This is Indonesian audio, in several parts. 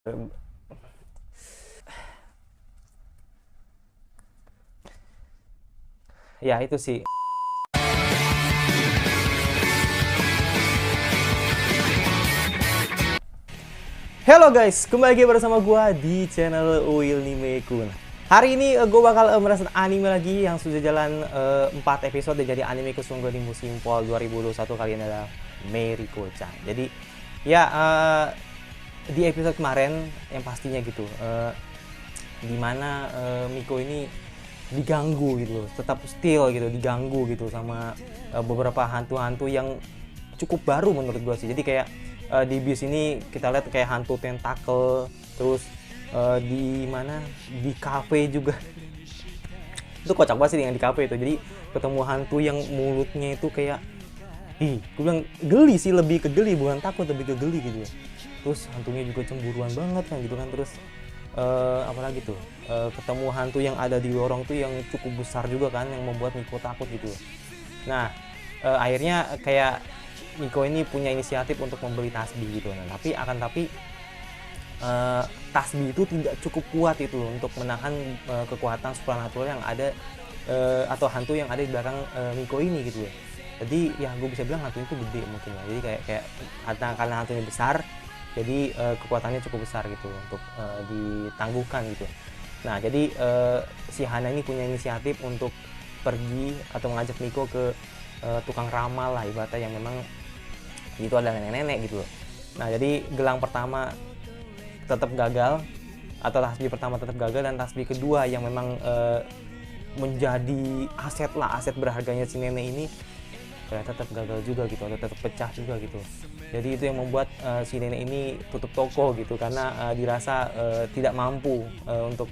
Ya itu sih. Hello guys, kembali lagi bersama gua di channel Uil Nimekun. Hari ini gue bakal merasa anime lagi yang sudah jalan 4 episode. Jadi anime Kusunggo di musim fall 2021 kali ini adalah Meriko-chan. Jadi ya di episode kemarin yang pastinya gitu, dimana Miko ini diganggu gitu loh, tetap still gitu, diganggu gitu sama beberapa hantu-hantu yang cukup baru menurut gue sih. Jadi kayak di bis ini kita lihat kayak hantu tentakel, terus di mana di kafe juga itu kocak banget sih yang di kafe itu. Jadi ketemu hantu yang mulutnya itu kayak, ih, gue bilang geli sih, lebih ke geli, bukan takut, lebih ke geli gitu ya. Terus hantunya juga cemburuan banget kan gitu kan. Terus apalagi tuh, ketemu hantu yang ada di lorong tuh yang cukup besar juga kan, yang membuat Miko takut gitu. Nah, akhirnya kayak Miko ini punya inisiatif untuk membeli tasbih gitu. Nah, tapi tasbih itu tidak cukup kuat itu loh untuk menahan kekuatan supernatural yang ada, atau hantu yang ada di belakang Miko ini gitu ya. Jadi ya gue bisa bilang hantu itu gede mungkin ya. Jadi kayak karena hantunya besar, jadi kekuatannya cukup besar gitu untuk ditangguhkan gitu. Nah, jadi si Hana ini punya inisiatif untuk pergi atau mengajak Miko ke tukang ramal lah ibaratnya, yang memang itu adalah nenek-nenek gitu loh. Nah, jadi gelang pertama tetap gagal, atau tasbih pertama tetap gagal, dan tasbih kedua yang memang menjadi aset berharganya si nenek ini ternyata tetap gagal juga gitu, atau tetap pecah juga gitu. Jadi itu yang membuat si nenek ini tutup toko gitu, karena dirasa tidak mampu untuk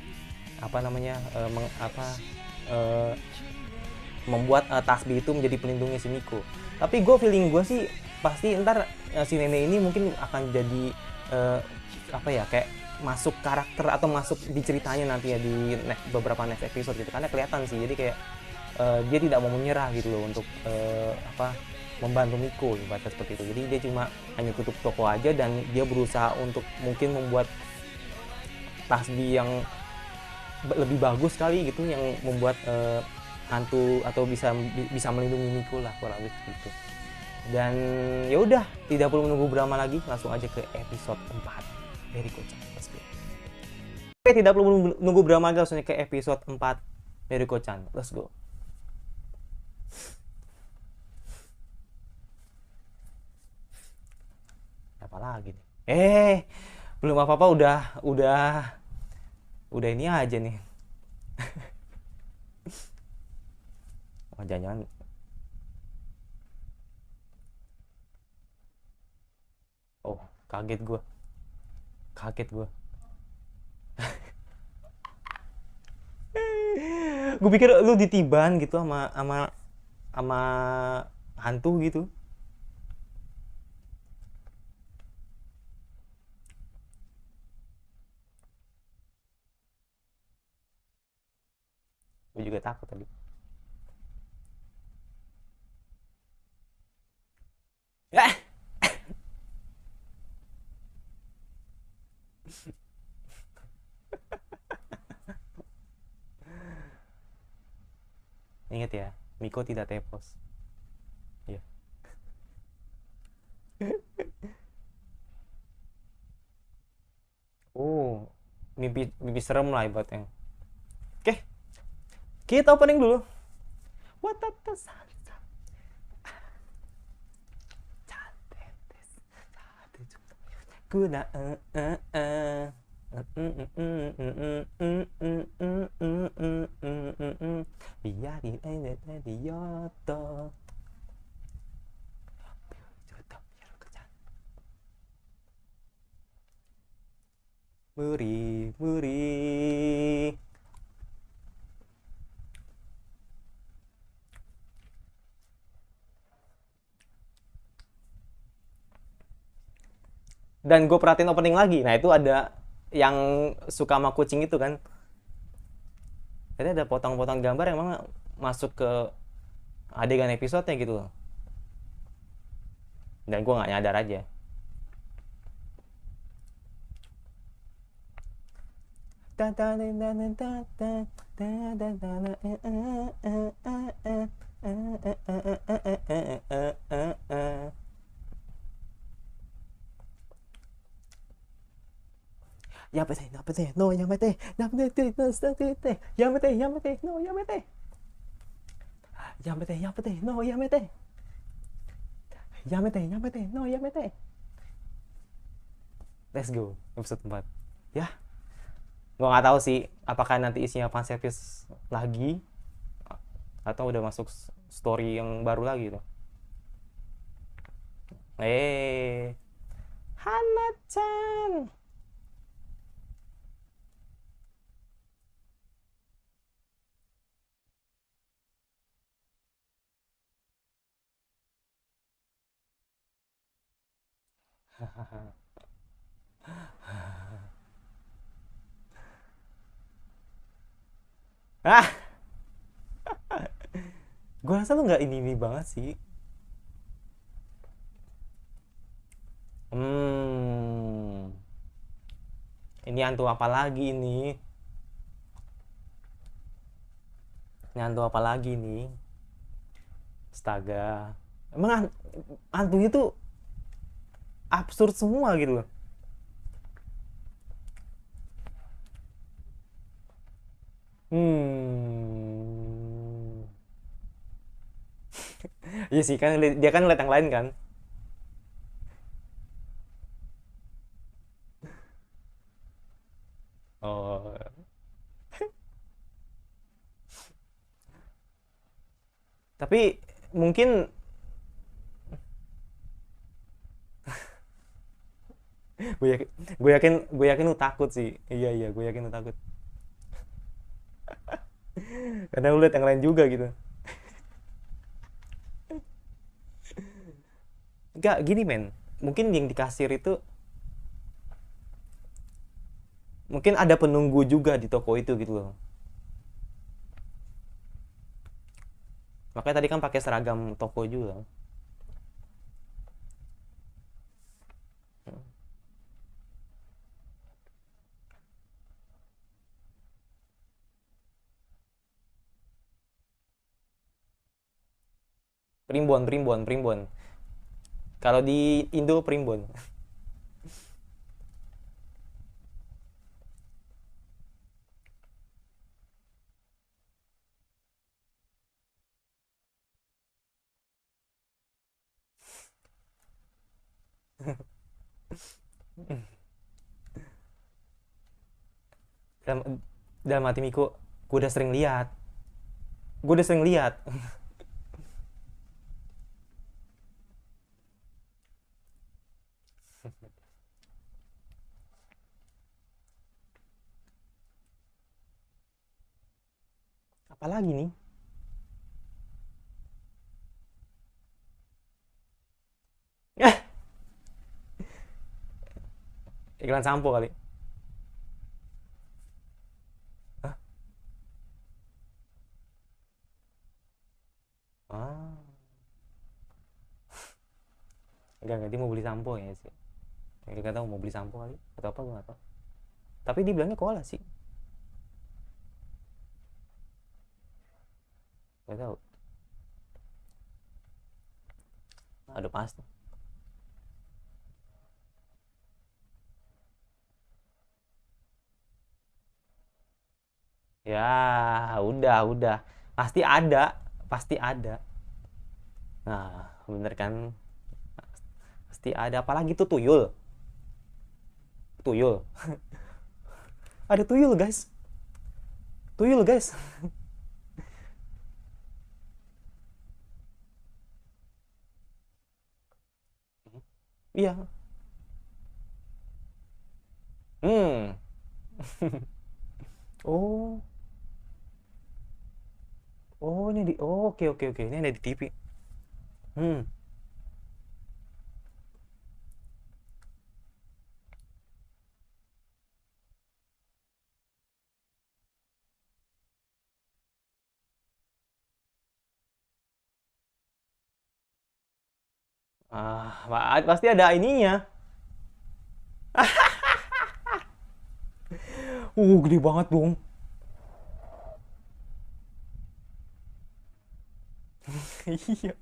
membuat tasbih itu menjadi pelindungnya si Miko. Tapi feeling gue sih pasti ntar si nenek ini mungkin akan jadi kayak masuk karakter atau masuk di ceritanya nanti ya di beberapa next episode gitu, karena kelihatan sih. Jadi kayak dia tidak mau menyerah gitu loh untuk membantu Miko ibaratnya seperti itu. Jadi dia cuma hanya tutup toko aja, dan dia berusaha untuk mungkin membuat tasbih yang lebih bagus kali gitu, yang membuat hantu atau bisa melindungi Miko lah, kurang lebih gitu. Dan ya udah, tidak perlu menunggu berlama lagi, langsung aja ke episode 4 dari Kocak. Let's go. Oke, tidak perlu menunggu berlama lagi, langsung ke episode 4 dari Kocak. Let's go. Apa lagi nih? Belum apa-apa udah ini aja nih. Oh, jangan-jangan. Oh, kaget gue. Gue pikir lu ditiban gitu sama sama hantu gitu. Gue juga takut tadi. Ingat ya, Miko tidak tepos. Iya. Oh, mimpi mimpi serem lah ibaratnya. Oke, kita opening dulu. Watata salsa. Kuna biarin aja Yoto. Muri muri. Dan gue perhatiin opening lagi, nah itu ada yang suka sama kucing itu kan. Jadi ada potong-potong gambar yang memang masuk ke adegan episodenya gitu loh. Dan gue nggak nyadar aja. やめてやめてのやめてやめての捨ててやめてやめてのやめてやめてやめてのやめてやめてやめてno ya mete. Let's go episode 4 ya. Gua nggak tahu sih apakah nanti isinya fanservice lagi atau udah masuk story yang baru lagi tuh. Hana-chan. Ah, gue rasa lu nggak ini banget sih. Ini hantu apa lagi ini? Ini hantu apa lagi nih? Astaga. Emang hantunya tuh absurd semua gitu loh. Iya sih kan dia kan lihat yang lain kan. Oh. Tapi mungkin gue yakin lu takut sih. Iya gue yakin lu takut. Karena lu lihat yang lain juga gitu. Enggak gini men. Mungkin yang di kasir itu mungkin ada penunggu juga di toko itu gitu loh. Makanya tadi kan pakai seragam toko juga. Primbon. Kalau di Indo primbon. dalam hati Miko, gue udah sering lihat. Apalagi nih? Iklan sampo kali. Hah? Ah. Enggak, dia mau beli sampo ya sih. Dia kata mau beli sampo kali atau apa gue gak tau. Tapi dia bilangnya cola sih. Gak tau. Udah pasti. Ya, udah. Pasti ada. Nah, bener kan? Pasti ada. Apalagi tuh tuyul. Ada tuyul, guys. Iya. Hmm. Oh. Oh, ini oke. Ini ada di TV. Hmm. Pasti ada ininya. Gede banget dong. Iya.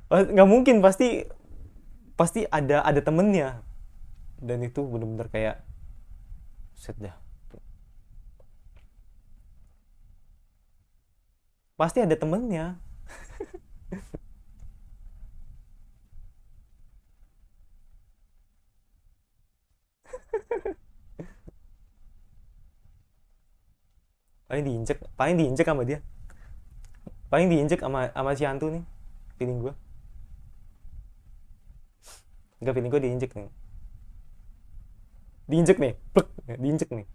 Nggak mungkin, pasti pasti ada temennya, dan itu bener-bener kayak set dah, pasti ada temennya. Paling diinjek sama dia, paling diinjek sama si hantu nih, feeling gue. Enggak, feeling gue diinjek nih, diinjek nih, plek, diinjek nih,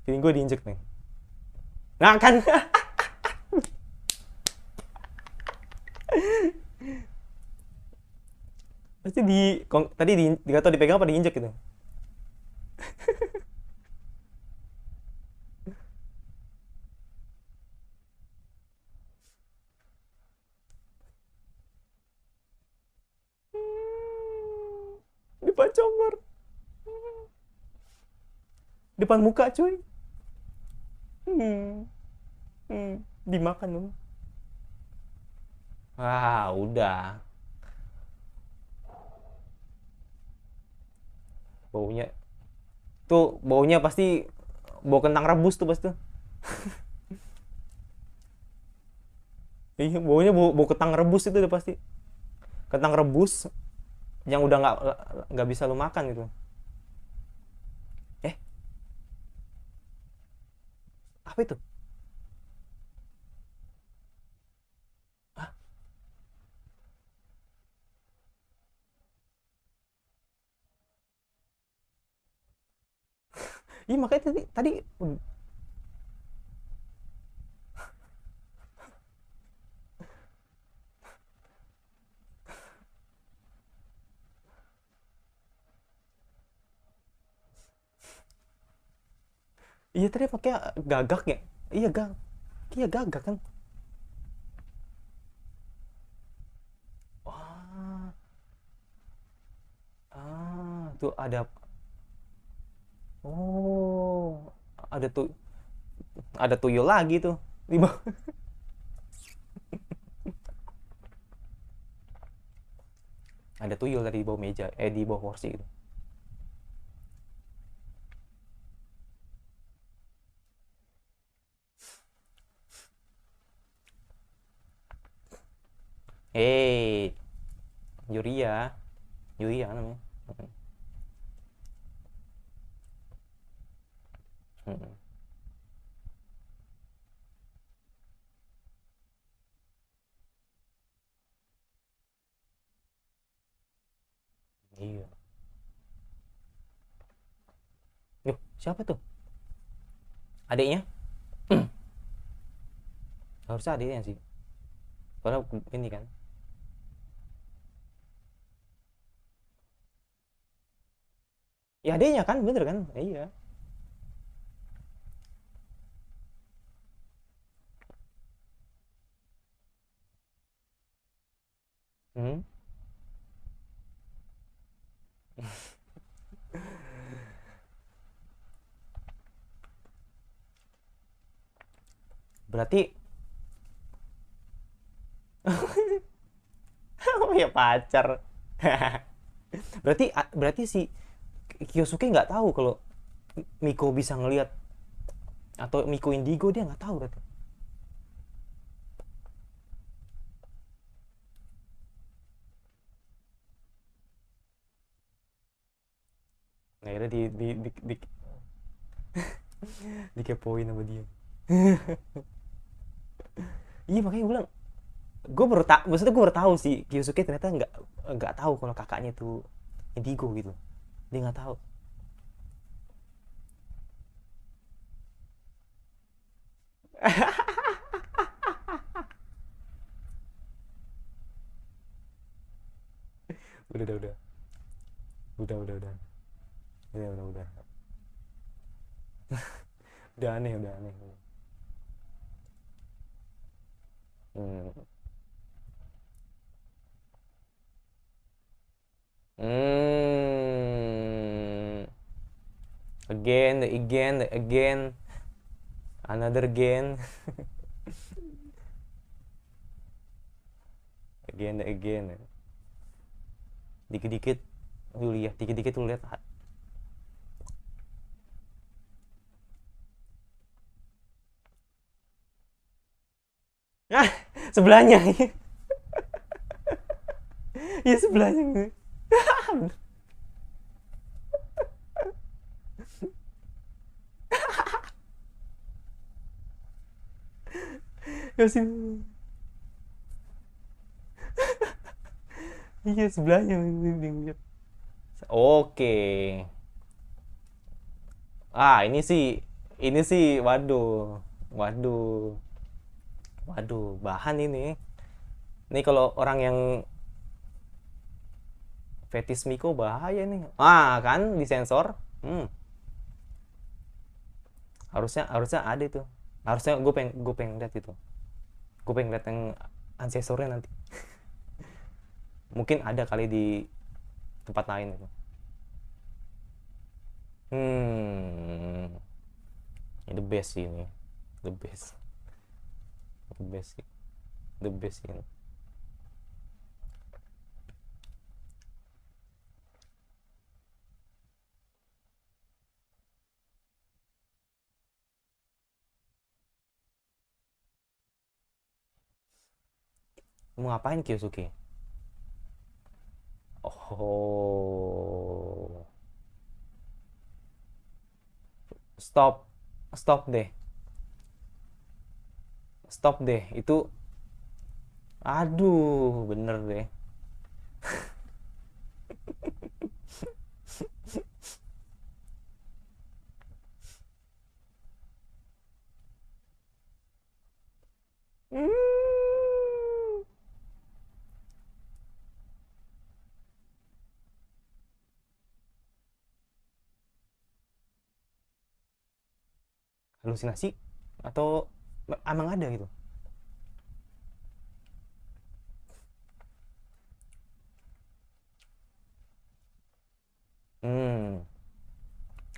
feeling gue diinjek nih. Nggak kan. Pasti tadi nggak tahu dipegang apa diinjek gitu. Depan congor, depan muka cuy. hmm, Dimakan dong. Udah, baunya tuh, baunya pasti bau kentang rebus tuh pasti tuh. Iya, baunya bau kentang rebus itu udah pasti, kentang rebus yang udah nggak bisa lu makan gitu. Eh, apa itu? Ah, iya makanya tadi iya tadi pakai gagak ya. Iya, iya gagak kan. Wah, tuh ada. Oh, ada tuh, ada tuyul lagi tuh di bawah. Ada tuyul tadi di bawah meja, di bawah kursi gitu. Eh, Yuria, Yuria namanya. Hmm. Iya. Yuk, siapa tuh? Adiknya? Harusnya adiknya sih. Soalnya ini kan. Ya adiknya kan, bener kan? Iya. Hmm. Berarti oh ya pacar. Berarti si Kyosuke nggak tahu kalau Miko bisa ngelihat, atau Miko Indigo dia nggak tahu berarti. Nah, akhirnya dikepoin sama dia. Iya makanya gue bilang, maksudnya gue baru tahu sih Kyosuke ternyata nggak tahu kalau kakaknya itu Indigo gitu. Dia nggak tahu. Udah, udah, udah. Udah aneh, udah aneh. Hmm. Hmm. Again, again, another again. Again. Dikit-dikit lu lihat, dikit-dikit lu lihat. Ah, sebelahnya. Iya, sebelahnya. Ya sih. Iya, sebelahnya. Oke. Ah, ini sih, waduh. Waduh. Waduh, bahan ini. Ini kalau orang yang fetis Miko bahaya nih. Ah, kan disensor. Hmm, harusnya harusnya ada itu. Harusnya gue pengen lihat itu. Gue pengen lihat yang ansesornya nanti. Mungkin ada kali di tempat lain itu. Hmm, ini the best sih ini. The best. The best sih. The best ini. Mau ngapain Kyosuke? Oh. Stop. Stop deh. Stop deh. Itu aduh, bener deh. Hmm. Halusinasi atau emang ada gitu? Hmm,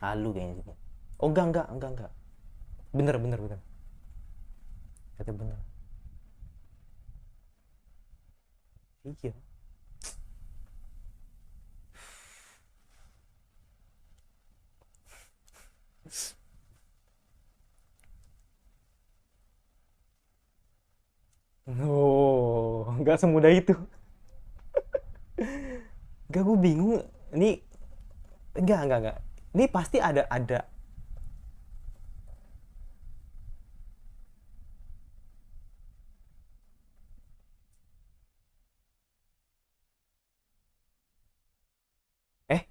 halu kayaknya sih. Oh, enggak. Bener. Kata bener. Iya. Oh, enggak semudah itu. Enggak, gue bingung. Ini enggak. Ini pasti ada. Eh,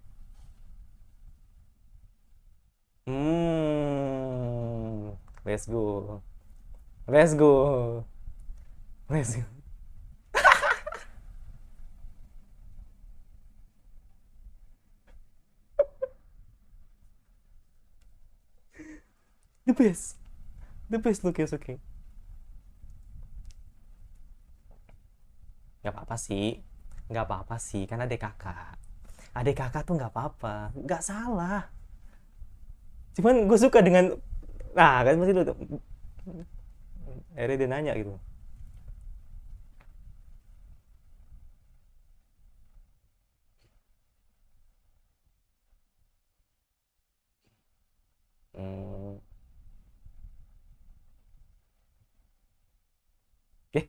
hmm, let's go. Let's go. Let's go. The best. The best Lucas, oke. Nggak apa-apa sih. Nggak apa-apa sih, kan adek kakak. Adek kakak tuh nggak apa-apa. Nggak salah. Cuman gue suka dengan, nah kan pasti lu tuh. Akhirnya dia nanya gitu. Hmm, eh,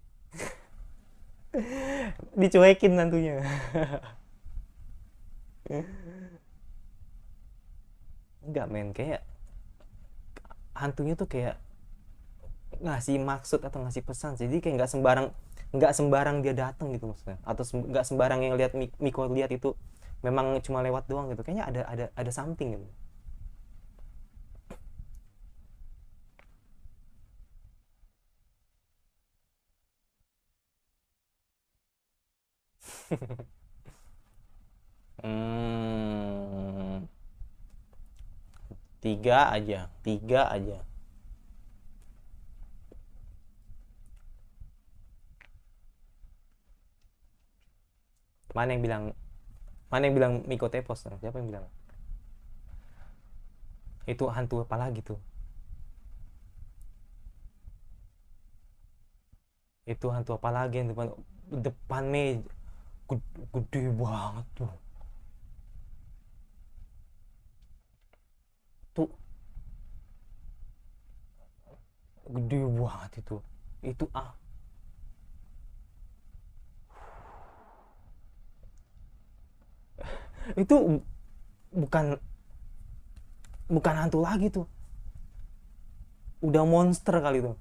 dicuekin tentunya. Enggak men, kayak hantunya tuh kayak ngasih maksud atau ngasih pesan sih. Jadi kayak nggak sembarang dia datang gitu maksudnya. Atau nggak sembarang yang lihat Miko lihat itu memang cuma lewat doang gitu. Kayaknya ada something gitu. Hmm, tiga aja. Mana yang bilang mana yang bilang Miko tepos? Siapa yang bilang? Itu hantu apa lagi tuh? Itu hantu apa lagi yang depan depan meja? Gede banget tuh. Tuh gede banget itu. Itu itu bukan bukan hantu lagi tuh. Udah monster kali tuh.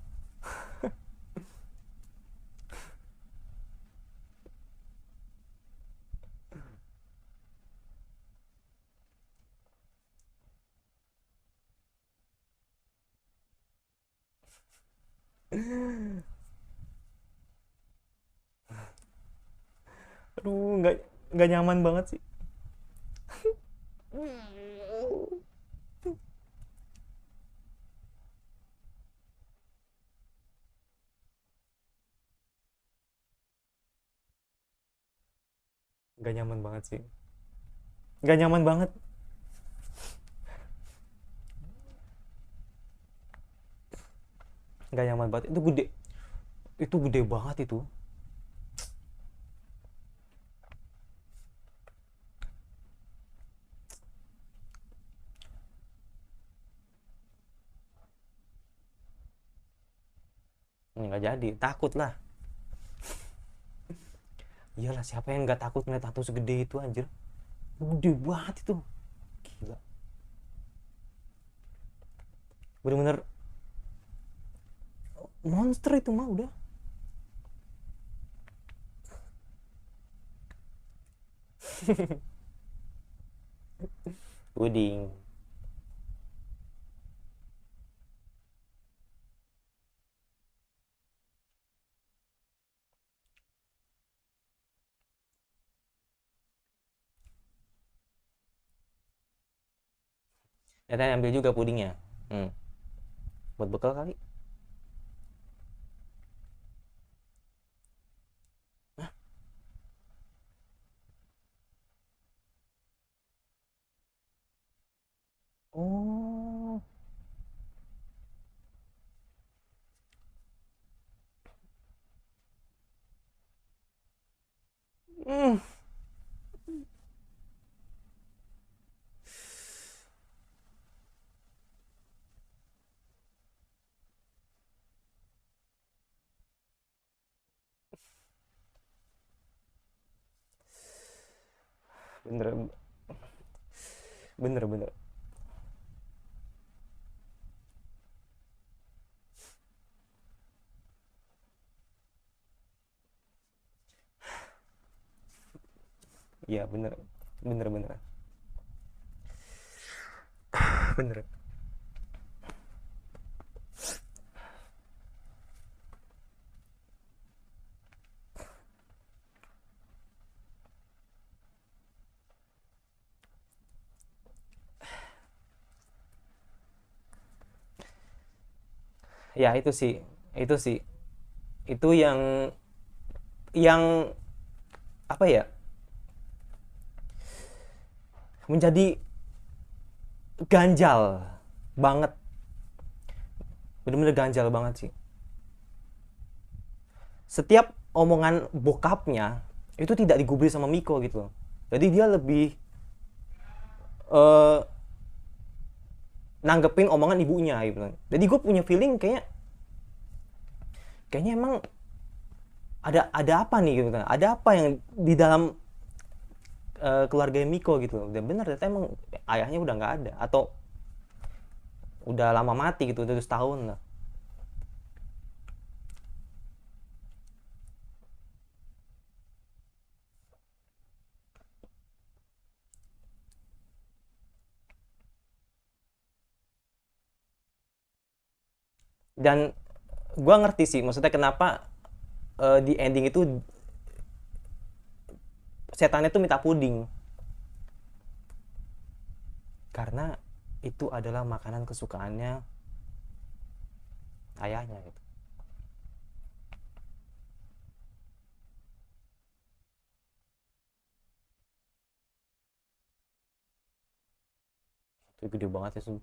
Aduh, nggak nyaman banget sih. Nggak nyaman banget sih. Nggak nyaman banget. Nggak nyaman banget. Itu gede. Itu gede banget itu. Nggak jadi. Takut lah. Iyalah, siapa yang nggak takut ngeliat hantu segede itu anjir. Gede banget itu. Gila. Bener-bener monster itu mah udah. Puding. Ya tadi ambil juga pudingnya. Hmm. Buat bekal kali. Oh. Hmm. Bener, bener, bener. Iya, bener. Bener, bener. Bener. Ya, itu sih. Itu sih. Itu yang apa ya? Menjadi ganjal banget. Bener-bener ganjal banget sih. Setiap omongan bokapnya itu tidak digubris sama Miko gitu. Jadi dia lebih eh, nanggepin omongan ibunya gitu. Jadi gue punya feeling kayaknya emang ada apa nih gitu kan. Ada apa yang di dalam keluarga Miko gitu. Dan bener ternyata emang ayahnya udah nggak ada atau udah lama mati gitu, udah setahun lah. Dan gue ngerti sih maksudnya kenapa di ending itu setannya tuh minta puding karena itu adalah makanan kesukaannya ayahnya gitu. Itu gede banget ya.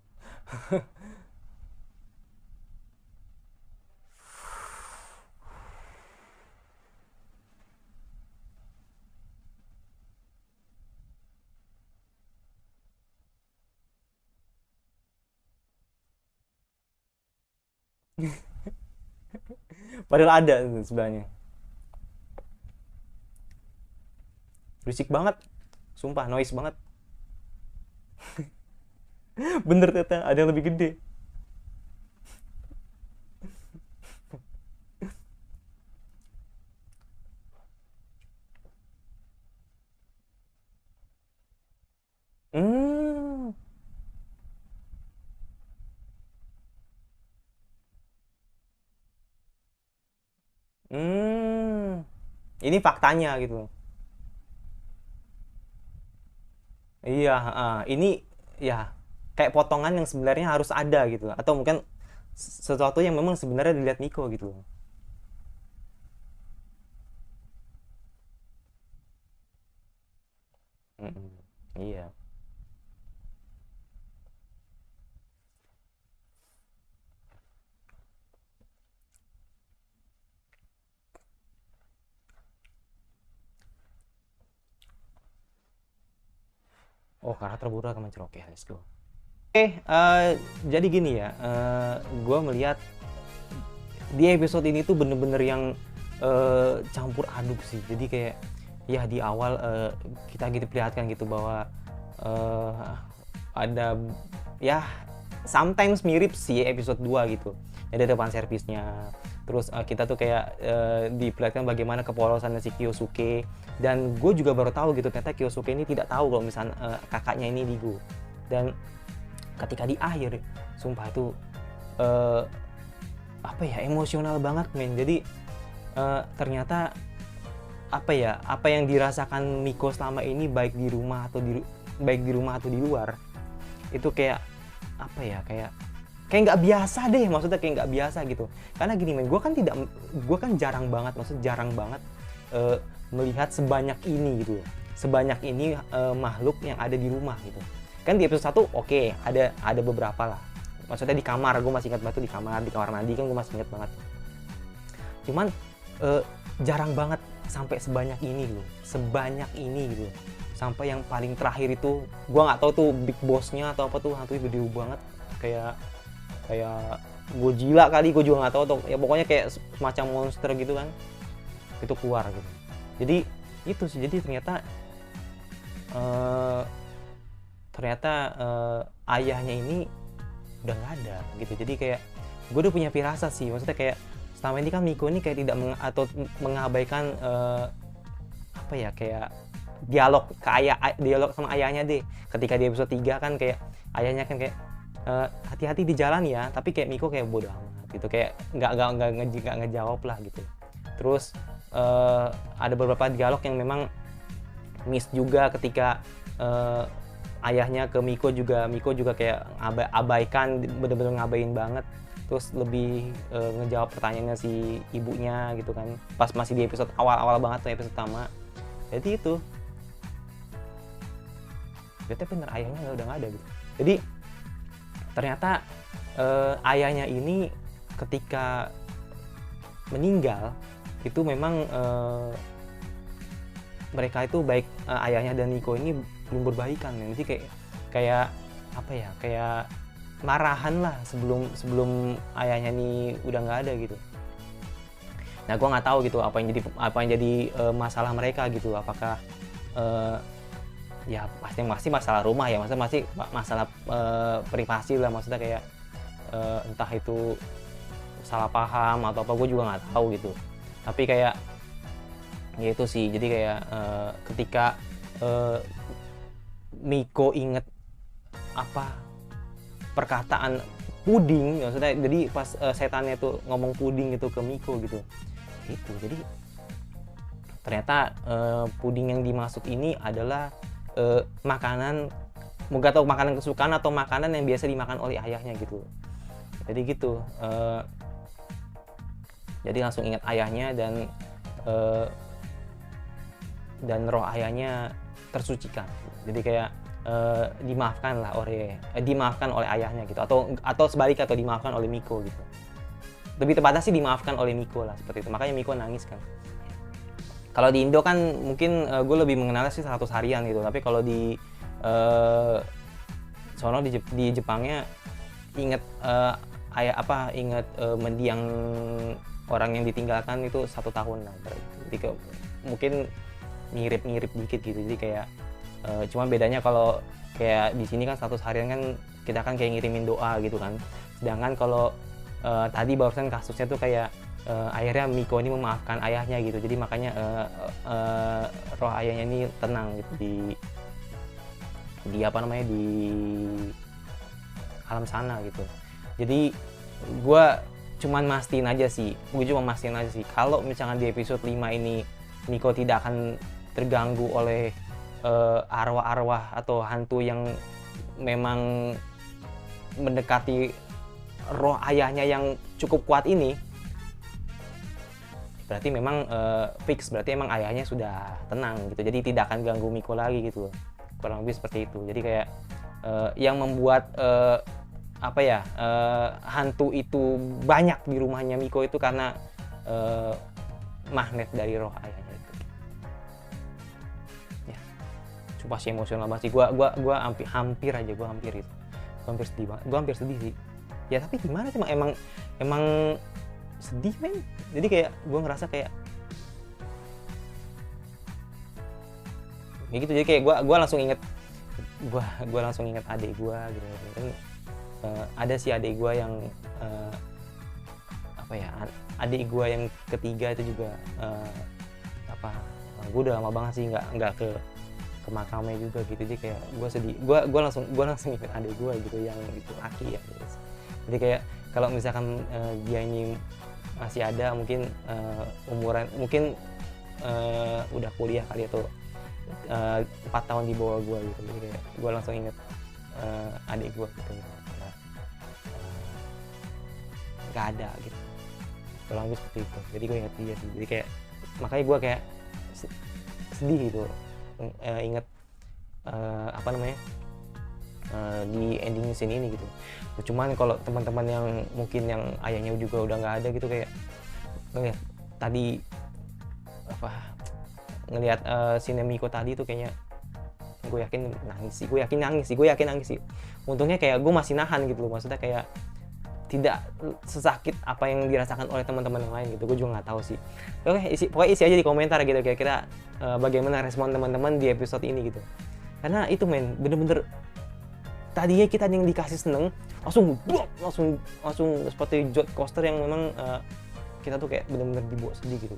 Padahal ada sebenarnya. Berisik banget, sumpah noise banget. Bener ternyata ada yang lebih gede. Hmm. Hmm. Ini faktanya gitu. Iya, ini ya kayak potongan yang sebenarnya harus ada gitu, atau mungkin sesuatu yang memang sebenarnya dilihat Miko gitu. Mm-mm. Iya. Oh, karakter Bura akan muncul. Oke, let's go. Oke, jadi gini ya, gue melihat di episode ini tuh bener-bener yang campur aduk sih. Jadi kayak ya di awal kita gitu perlihatkan gitu bahwa eh, ada ya sometimes mirip sih episode 2 gitu. Jadi ada fan servisnya. Terus kita tuh kayak diperlihatkan bagaimana kepolosannya si Kyosuke, dan gue juga baru tahu gitu ternyata Kyosuke ini tidak tahu kalau misalnya kakaknya ini Digo. Dan ketika di akhir sumpah itu eh, apa ya, emosional banget men. Jadi ternyata apa ya, apa yang dirasakan Miko selama ini baik di rumah atau di luar itu kayak apa ya, kayak nggak biasa deh, maksudnya kayak nggak biasa gitu. Karena gini men, gue kan jarang banget, maksudnya jarang banget eh, melihat sebanyak ini gitu, sebanyak ini makhluk yang ada di rumah gitu. Kan di episode 1 oke, ada beberapa lah, maksudnya di kamar gue masih ingat banget tuh, di kamar mandi kan gue masih ingat banget. Cuman eh, jarang banget sampai sebanyak ini gitu, sebanyak ini gitu. Sampai yang paling terakhir itu gue nggak tahu tuh big bossnya atau apa tuh, hantunya gede banget, kayak kayak Godzilla kali, gue juga nggak tahu tuh ya, pokoknya kayak semacam monster gitu kan, itu keluar gitu. Jadi itu sih, jadi ternyata eh, ayahnya ini udah nggak ada gitu. Jadi kayak gue udah punya firasat sih, maksudnya kayak selama ini kan Miko ini kayak tidak atau mengabaikan apa ya, kayak dialog sama ayahnya deh. Ketika di episode 3 kan kayak ayahnya kan kayak hati-hati di jalan ya, tapi kayak Miko kayak bodoh amat gitu, kayak nggak ngejawab lah gitu. Terus ada beberapa dialog yang memang miss juga ketika ayahnya ke Miko juga kayak abaikan, bener-bener ngabain banget. Terus lebih ngejawab pertanyaannya si ibunya gitu kan, pas masih di episode awal-awal banget tuh, episode pertama. Jadi itu berarti bener ayahnya udah nggak ada gitu. Jadi ternyata ayahnya ini ketika meninggal itu memang mereka itu baik ayahnya dan Nico ini belum berbaikan. Jadi kayak apa ya, kayak marahan lah sebelum ayahnya ini udah nggak ada gitu. Nah, gue nggak tahu gitu apa yang jadi masalah mereka gitu. Apakah ya masih masalah rumah ya, maksudnya masih masalah privasi lah, maksudnya kayak entah itu salah paham atau apa, gue juga nggak tahu gitu. Tapi kayak ya itu sih, jadi kayak ketika Miko inget apa perkataan puding, maksudnya jadi pas setannya tuh ngomong puding itu ke Miko gitu, itu jadi ternyata puding yang dimaksud ini adalah makanan, mungkin atau makanan kesukaan atau makanan yang biasa dimakan oleh ayahnya gitu. Jadi gitu, jadi langsung ingat ayahnya, dan roh ayahnya tersucikan. Jadi kayak dimaafkan oleh ayahnya gitu, atau sebaliknya, atau dimaafkan oleh Miko gitu. Lebih tepatnya sih dimaafkan oleh Miko lah, seperti itu. Makanya Miko nangis kan. Kalau di Indo kan mungkin gue lebih mengenalnya sih 100 harian gitu, tapi kalau di sono di Jepangnya inget mendiang orang yang ditinggalkan itu 1 tahun lah. Jadi mungkin mirip-mirip dikit gitu. Jadi kayak cuma bedanya kalau kayak di sini kan 100 harian kan kita kan kayak ngirimin doa gitu kan. Sedangkan kalau tadi barusan kasusnya tuh kayak akhirnya Miko ini memaafkan ayahnya gitu. Jadi makanya roh ayahnya ini tenang gitu di alam sana gitu. Jadi gue cuma mastiin aja sih kalau misalkan di episode 5 ini Miko tidak akan terganggu oleh arwah-arwah atau hantu yang memang mendekati roh ayahnya yang cukup kuat ini, berarti memang fix, berarti emang ayahnya sudah tenang gitu. Jadi tidak akan ganggu Miko lagi gitu, kurang lebih seperti itu. Jadi kayak yang membuat hantu itu banyak di rumahnya Miko itu karena magnet dari roh ayahnya itu. Ya, sumpah sih emosional banget sih. Gua hampir sedih banget. Gua hampir sedih sih. Ya tapi gimana sih, emang sedih men. Jadi kayak gua ngerasa kayak gitu. Jadi kayak gua langsung inget adik gua gitu kan. Ada sih adik gue yang adik gue yang ketiga itu juga gue udah lama banget sih nggak ke makamnya juga gitu. Jadi kayak gue sedih, gue langsung ingat adik gue gitu yang itu Aki ya gitu. Jadi kayak kalau misalkan dia ini masih ada, mungkin umuran mungkin udah kuliah kali atau 4 tahun di bawah gue gitu. Jadi kayak gue langsung inget adik gue gitu. Gak ada gitu, kalau lebih seperti itu. Jadi gue inget dia sih. Jadi kayak makanya gue kayak sedih gitu inget di ending scene ini gitu. Cuman kalau teman-teman yang mungkin yang ayahnya juga udah nggak ada gitu, kayak ngeliat tadi ngelihat scene Miko tadi tuh kayaknya gue yakin nangis sih. Untungnya kayak gue masih nahan gitu loh, maksudnya kayak tidak sesakit apa yang dirasakan oleh teman-teman yang lain gitu. Gue juga nggak tahu sih. Oke, pokoknya isi aja di komentar gitu kira-kira bagaimana respon teman-teman di episode ini gitu. Karena itu men, bener-bener tadinya kita yang dikasih seneng langsung seperti jet coaster yang memang kita tuh kayak bener-bener dibawa sedih gitu.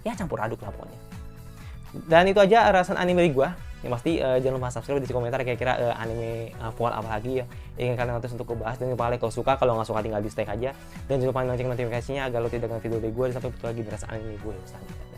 Ya campur aduk lah pokoknya. Dan itu aja rasan anime dari gue. Yang pasti jangan lupa subscribe di komentar kira-kira anime vokal apa lagi ya ingin kalian notice untuk gue bahas. Dan lupa like kalau suka, kalau nggak suka tinggal di like aja. Dan jangan lupa lonceng notifikasinya agar lo tidak kena video dari gue. Dan sampai bertemu lagi di rasan anime gue selanjutnya.